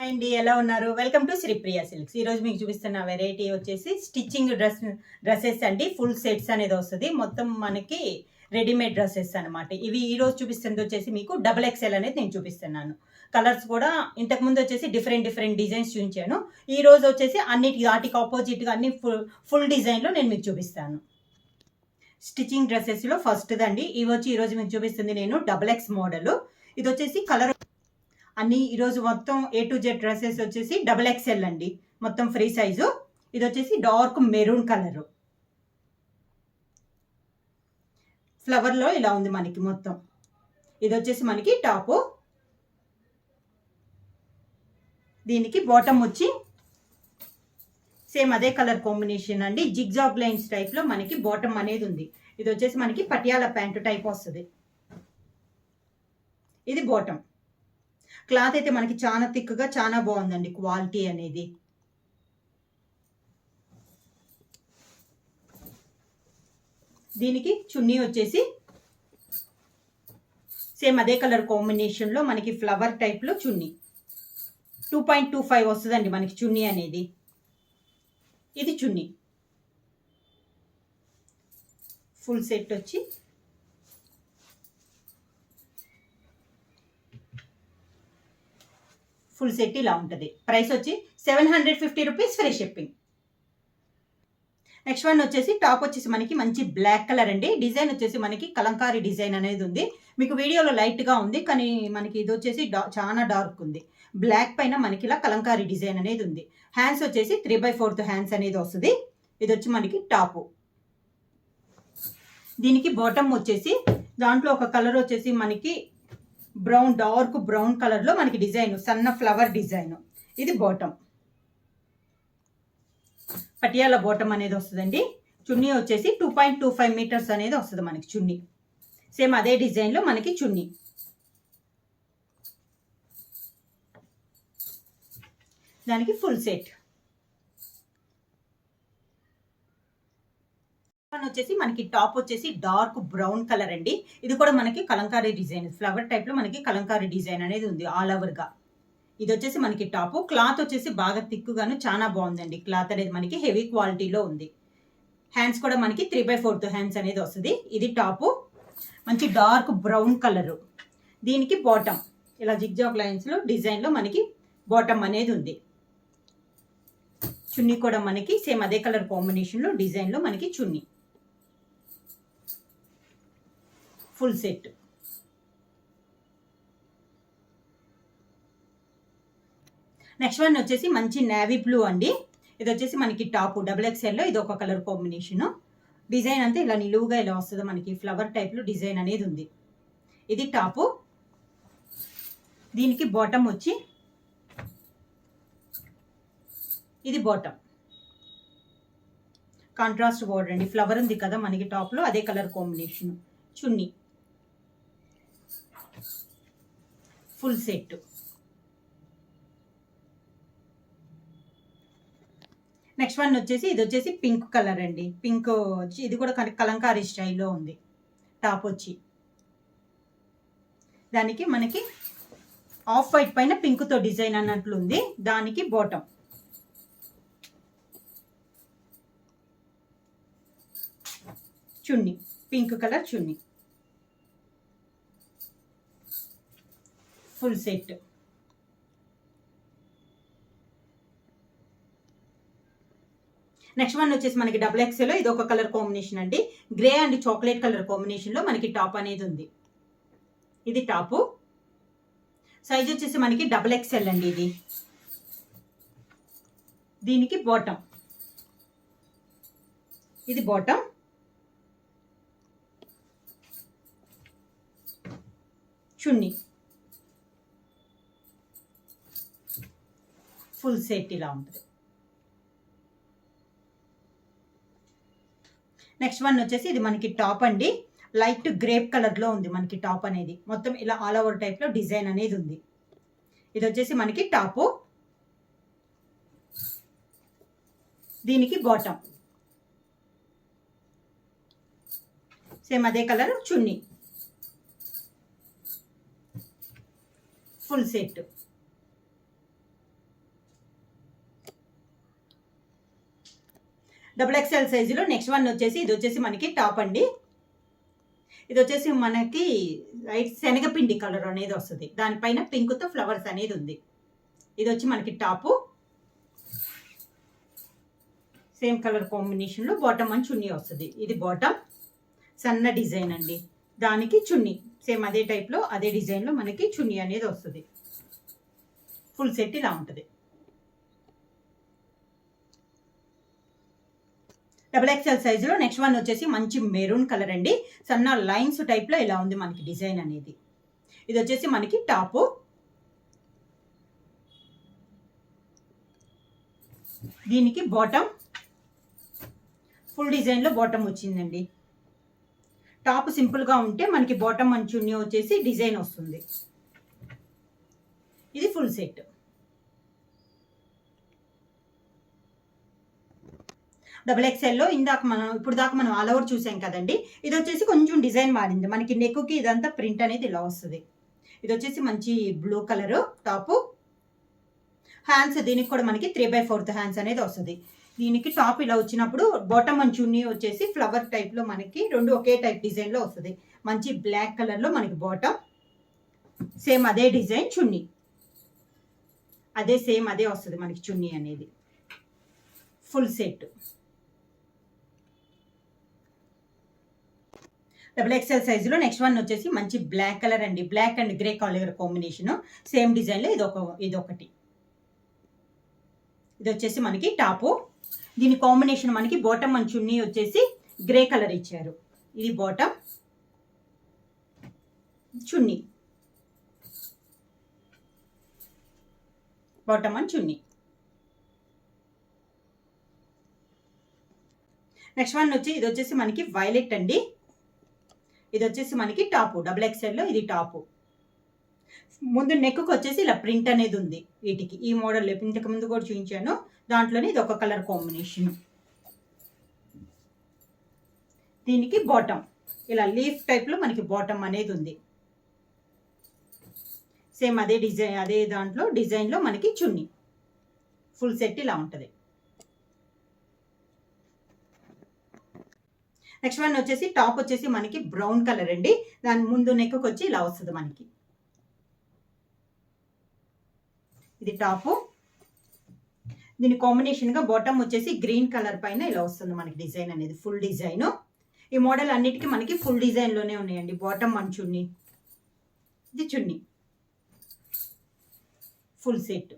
అండి ఎలా ఉన్నారు? Welcome to Sripriya silks. ఈ రోజు మీకు చూపిస్తున్న వెరైటీ వచ్చేసి స్టిచ్చింగ్ డ్రెస్సెస్ అండి. ఫుల్ సెట్స్ అనేది వస్తుంది. మొత్తం మనకి రెడీమేడ్ డ్రెస్సెస్ అనమాట. ఇవి ఈ రోజు చూపిస్తుంది వచ్చేసి మీకు డబుల్ ఎక్స్ఎల్ అనేది నేను చూపిస్తున్నాను. కలర్స్ కూడా ఇంతకు ముందు వచ్చేసి డిఫరెంట్ డిజైన్స్ చూపించాను. ఈ రోజు వచ్చేసి వాటికి ఆపోజిట్ గా అన్ని ఫుల్ డిజైన్ లో నేను మీకు చూపిస్తాను. స్టిచ్చింగ్ డ్రెస్సెస్ లో ఫస్ట్ దండి. ఇవి వచ్చి ఈ రోజు మీకు చూపిస్తుంది నేను డబుల్ ఎక్స్ మోడల్. ఇది వచ్చేసి కలర్ అన్ని ఈరోజు మొత్తం A to Z డ్రెస్సెస్ వచ్చేసి డబుల్ ఎక్స్ఎల్ అండి. మొత్తం ఫ్రీ సైజు. ఇది వచ్చేసి డార్క్ మెరూన్ కలర్ ఫ్లవర్ లో ఇలా ఉంది మనకి మొత్తం. ఇది వచ్చేసి మనకి టాప్. దీనికి బాటమ్ వచ్చి సేమ్ అదే కలర్ కాంబినేషన్ అండి. జిగ్జాగ్ లైన్స్ టైప్ లో మనకి బాటమ్ అనేది ఉంది. ఇది వచ్చేసి మనకి పటియాలా ప్యాంటు టైప్ వస్తుంది. ఇది బాటమ్. క్లాత్ అయితే మనకి చాలా థిక్గా చాలా బాగుందండి క్వాలిటీ అనేది. దీనికి చున్నీ వచ్చేసి సేమ్ అదే కలర్ కాంబినేషన్ లో మనకి ఫ్లవర్ టైప్ లో చున్నీ 2.25 వస్తుందండి మనకి చున్నీ అనేది. ఇది చున్నీ ఫుల్ సెట్ వచ్చి ఫుల్ సెట్ ఇలా ఉంటుంది. ప్రైస్ వచ్చి 750 rupees free shipping. Next one వచ్చేసి టాప్ వచ్చేసి మనకి మంచి బ్లాక్ కలర్ అండి. డిజైన్ వచ్చేసి మనకి కలంకారీ డిజైన్ అనేది ఉంది. మీకు వీడియోలో లైట్గా ఉంది కానీ మనకి ఇది వచ్చేసి చాలా డార్క్ ఉంది. బ్లాక్ పైన మనకి ఇలా కలంకారీ డిజైన్ అనేది ఉంది. హ్యాండ్స్ వచ్చేసి 3/4 హ్యాండ్స్ అనేది వస్తుంది. ఇది వచ్చి మనకి టాపు. దీనికి బాటమ్ వచ్చేసి దాంట్లో ఒక కలర్ వచ్చేసి మనకి బ్రౌన్, డార్క్ బ్రౌన్ కలర్ లో మనకి డిజైన్ సన్న ఫ్లవర్ డిజైన్. ఇది బాటమ్. పటియాలా బాటమ్ అనేది వస్తుందండి. చున్నీ వచ్చేసి 2.25 మీటర్స్ అనేది వస్తుంది మనకి చున్నీ. సేమ్ అదే డిజైన్ లో మనకి చున్నీ. దానికి ఫుల్ సెట్ వచ్చేసి మనకి టాప్ వచ్చేసి డార్క్ బ్రౌన్ కలర్ అండి. ఇది కూడా మనకి కలంకారీ డిజైన్ ఫ్లవర్ టైప్ లో మనకి కలంకారీ డిజైన్ అనేది ఉంది ఆల్ ఓవర్ గా. ఇది వచ్చేసి మనకి టాప్. క్లాత్ వచ్చేసి బాగా థిక్గాను చాలా బాగుందండి. క్లాత్ అనేది మనకి హెవీ క్వాలిటీలో ఉంది. హ్యాండ్స్ కూడా మనకి 3/4 హ్యాండ్స్ అనేది వస్తుంది. ఇది టాప్ మంచి డార్క్ బ్రౌన్ కలర్. దీనికి బాటమ్ ఇలా జిగ్జాగ్ లైన్స్ లో డిజైన్ లో మనకి బాటమ్ అనేది ఉంది. చున్నీ కూడా మనకి సేమ్ అదే కలర్ కాంబినేషన్ లో డిజైన్ లో మనకి చున్నీ. Full set. నెక్స్ట్ వన్ వచ్చేసి మంచి నేవీ బ్లూ అండి. ఇది వచ్చేసి మనకి టాప్ డబుల్ ఎక్స్ఎల్ లో ఇది ఒక కలర్ కాంబినేషన్. డిజైన్ అంతా ఇలా నిలువుగా ఇలా వస్తుంది మనకి ఫ్లవర్ టైప్ లో డిజైన్ అనేది ఉంది. ఇది టాప్. దీనికి బాటమ్ వచ్చి ఇది బాటమ్ కాంట్రాస్ట్ బోర్డర్ అండి. ఫ్లవర్ ఉంది కదా మనకి టాప్ లో అదే కలర్ కాంబినేషన్. చున్నీ ఫుల్ సెట్. నెక్స్ట్ వన్ వచ్చేసి ఇది వచ్చేసి పింక్ కలర్ అండి. పింక్ వచ్చి ఇది కూడా కలంకారీ స్టైల్లో ఉంది. టాప్ వచ్చి దానికి మనకి ఆఫ్ వైట్ పైన పింక్ తో డిజైన్ అన్నట్లు ఉంది. దానికి బాటమ్. చున్నీ పింక్ కలర్ చున్నీ. Full set. నెక్స్ట్ వన్ వచ్చేసి మనకి డబుల్ ఎక్స్ఎల్ లో ఇది ఒక కలర్ కాంబినేషన్ అండి. Grey and chocolate colour combination లో మనకి టాప్ అనేది ఉంది. ఇది టాప్. సైజ్ వచ్చేసి మనకి డబుల్ ఎక్స్ఎల్ అండి. ఇది దీనికి బాటమ్. ఇది బాటమ్. చున్నీ ఫుల్ సెట్ ఇలా ఉంటుంది. నెక్స్ట్ వన్ వచ్చేసి ఇది మనకి టాప్ అండి. లైట్ గ్రేప్ కలర్ లో ఉంది మనకి టాప్ అనేది. మొత్తం ఇలా ఆల్ ఓవర్ టైప్ లో డిజైన్ అనేది ఉంది. ఇది వచ్చేసి మనకి టాప్. దీనికి బాటమ్ సేమ్ అదే కలర్ చున్నీ. Full set. XXL సైజులో నెక్స్ట్ వన్ వచ్చేసి ఇది వచ్చేసి మనకి టాప్ అండి. ఇది వచ్చేసి మనకి లైట్ శనగపిండి కలర్ అనేది వస్తుంది, దానిపైన పింక్తో ఫ్లవర్స్ అనేది ఉంది. ఇది వచ్చి మనకి టాపు, సేమ్ కలర్ కాంబినేషన్లో బాటమ్ అండ్ చున్నీ వస్తుంది. ఇది బాటమ్, సన్న డిజైన్ అండి, దానికి చున్నీ సేమ్ అదే టైప్లో అదే డిజైన్లో మనకి చున్నీ అనేది వస్తుంది. ఫుల్ సెట్ ఇలా ఉంటుంది. XXL సైజులో నెక్స్ట్ వన్ వచ్చేసి మంచి మెరూన్ కలర్ అండి, సన్న లైన్స్ టైప్లో ఇలా ఉంది మనకి డిజైన్ అనేది. ఇది వచ్చేసి మనకి టాపు, దీనికి బాటమ్ ఫుల్ డిజైన్లో బాటమ్ వచ్చిందండి. టాప్ సింపుల్గా ఉంటే మనకి బాటమ్ అండ్ చున్నీ వచ్చేసి డిజైన్ వస్తుంది. ఇది ఫుల్ సెట్. XXLలో ఇప్పుడు దాకా మనం ఆల్ ఓవర్ చూసాం కదండి. ఇది వచ్చేసి కొంచెం డిజైన్ మారింది, మనకి నెక్కి ఇదంతా ప్రింట్ అనేది ఇలా వస్తుంది. ఇది వచ్చేసి మంచి బ్లూ కలరు టాపు. హ్యాండ్స్ దీనికి కూడా మనకి 3/4 హ్యాండ్స్ అనేది వస్తుంది. దీనికి టాప్ ఇలా వచ్చినప్పుడు బాటమ్ అండ్ చున్నీ వచ్చేసి ఫ్లవర్ టైప్లో మనకి రెండు ఒకే టైప్ డిజైన్లో వస్తుంది. మంచి బ్లాక్ కలర్లో మనకి బాటమ్, సేమ్ అదే డిజైన్ చున్నీ, సేమ్ అదే వస్తుంది మనకి చున్నీ అనేది. Full set. XXL సైజులో నెక్స్ట్ వన్ వచ్చేసి మంచి బ్లాక్ కలర్ అండి, black and grey colour combination, same డిజైన్లో ఇదొకటి. ఇది వచ్చేసి మనకి టాపు, దీని కాంబినేషన్ మనకి బాటమ్ అండ్ చున్నీ వచ్చేసి గ్రే కలర్ ఇచ్చారు. ఇది bottom, chunni, bottom and chunni. Next one ఇది వచ్చేసి మనకి వైలెట్ అండి. ఇది వచ్చేసి మనకి టాపు, XXLలో ఇది టాపు. ముందు నెక్కు వచ్చేసి ఇలా ప్రింట్ అనేది ఉంది. వీటికి ఈ మోడల్ ఇంతకు ముందు కూడా చూపించాను, దాంట్లోనే ఇది ఒక కలర్ కాంబినేషన్. దీనికి బాటమ్ ఇలా లీఫ్ టైప్లో మనకి బాటమ్ అనేది ఉంది. సేమ్ అదే డిజైన్ అదే దాంట్లో డిజైన్లో మనకి చున్నీ. ఫుల్ సెట్ ఇలా ఉంటుంది. నెక్స్ట్ వన్ వచ్చేసి టాప్ వచ్చేసి మనకి బ్రౌన్ కలర్ అండి, దాని ముందు నెక్కు వచ్చి ఇలా వస్తుంది మనకి. ఇది టాపు, దీని కాంబినేషన్గా బాటమ్ వచ్చేసి గ్రీన్ కలర్ పైన ఇలా వస్తుంది మనకి డిజైన్ అనేది. Full design. ఈ మోడల్ అన్నిటికీ మనకి ఫుల్ డిజైన్లోనే ఉన్నాయండి. బాటమ్ అండ్ చున్నీ, ఇది చున్నీ, ఫుల్ సెట్.